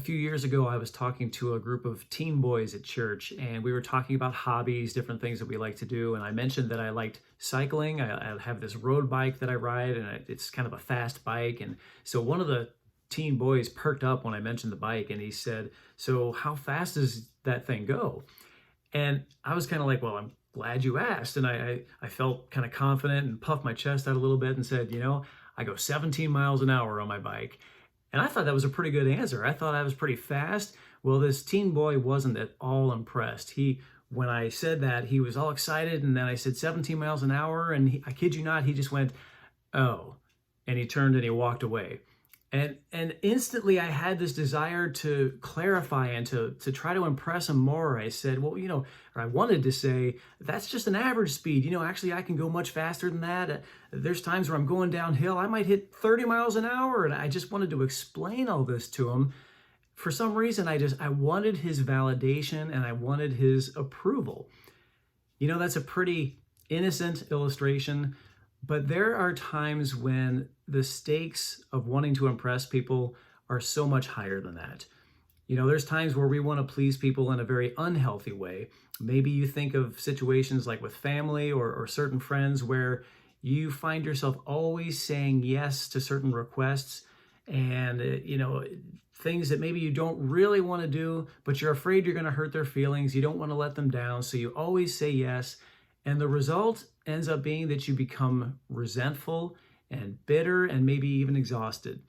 few years ago, I was talking to a group of teen boys at church, and we were talking about hobbies, different things that we like to do. And I mentioned that I liked cycling. I have this road bike that I ride, and it's kind of a fast bike. And so one of the teen boys perked up when I mentioned the bike, and he said, "So how fast does that thing go?" And I was kind of like, "Well, I'm glad you asked." And I felt kind of confident and puffed my chest out a little bit and said, I go 17 miles an hour on my bike. And I thought that was a pretty good answer. I thought I was pretty fast. Well, this teen boy wasn't at all impressed. When I said that, he was all excited. And then I said 17 miles an hour. And I kid you not, he just went, "Oh," and he turned and he walked away. And instantly I had this desire to clarify and to try to impress him more. I said, "Well, or I wanted to say, that's just an average speed. Actually, I can go much faster than that. There's times where I'm going downhill, I might hit 30 miles an hour." And I just wanted to explain all this to him. For some reason, I wanted his validation and I wanted his approval. That's a pretty innocent illustration, but there are times when the stakes of wanting to impress people are so much higher than that. There's times where we want to please people in a very unhealthy way. Maybe you think of situations like with family or certain friends where you find yourself always saying yes to certain requests and, things that maybe you don't really want to do, but you're afraid you're going to hurt their feelings. You don't want to let them down. So you always say yes. And the result ends up being that you become resentful and bitter and maybe even exhausted.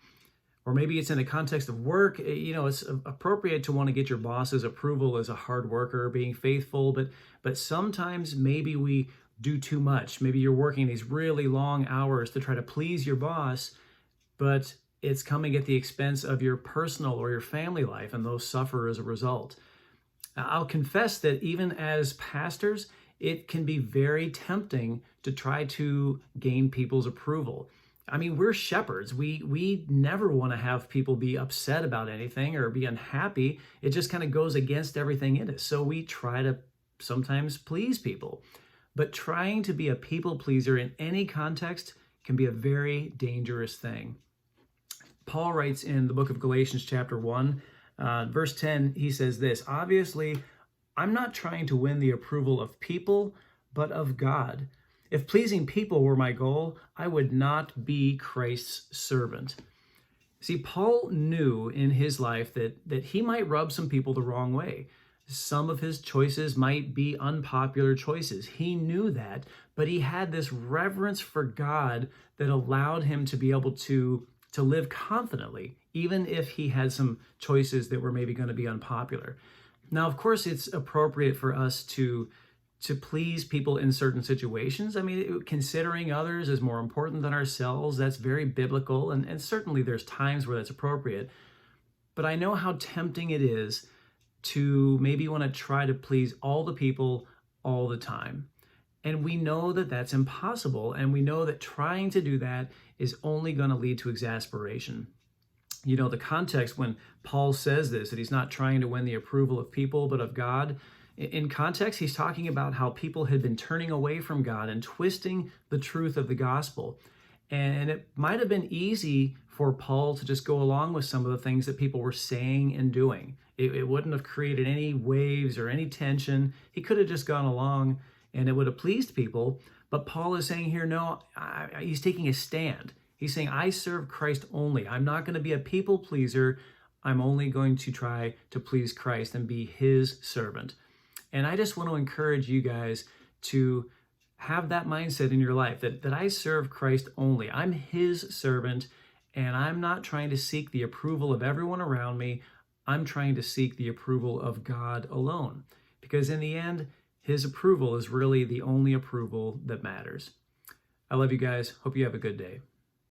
Or maybe it's in the context of work. It's appropriate to want to get your boss's approval as a hard worker, being faithful, but sometimes maybe we do too much. Maybe you're working these really long hours to try to please your boss, but it's coming at the expense of your personal or your family life, and those suffer as a result. I'll confess that even as pastors, it can be very tempting to try to gain people's approval. I mean, we're shepherds. We never want to have people be upset about anything or be unhappy. It just kind of goes against everything in us. So we try to sometimes please people. But trying to be a people pleaser in any context can be a very dangerous thing. Paul writes in the book of Galatians chapter 1, verse 10, he says this, "Obviously, I'm not trying to win the approval of people, but of God. If pleasing people were my goal, I would not be Christ's servant." See, Paul knew in his life that he might rub some people the wrong way. Some of his choices might be unpopular choices. He knew that, but he had this reverence for God that allowed him to be able to live confidently, even if he had some choices that were maybe going to be unpopular. Now, of course, it's appropriate for us to please people in certain situations. I mean, considering others is more important than ourselves. That's very biblical, and certainly there's times where that's appropriate. But I know how tempting it is to maybe want to try to please all the people all the time. And we know that that's impossible, and we know that trying to do that is only going to lead to exasperation. The context when Paul says this, that he's not trying to win the approval of people, but of God, in context, he's talking about how people had been turning away from God and twisting the truth of the gospel. And it might have been easy for Paul to just go along with some of the things that people were saying and doing. It wouldn't have created any waves or any tension. He could have just gone along and it would have pleased people. But Paul is saying here, no, he's taking a stand. He's saying, I serve Christ only. I'm not going to be a people pleaser. I'm only going to try to please Christ and be his servant. And I just want to encourage you guys to have that mindset in your life, that I serve Christ only. I'm his servant, and I'm not trying to seek the approval of everyone around me. I'm trying to seek the approval of God alone. Because in the end, his approval is really the only approval that matters. I love you guys. Hope you have a good day.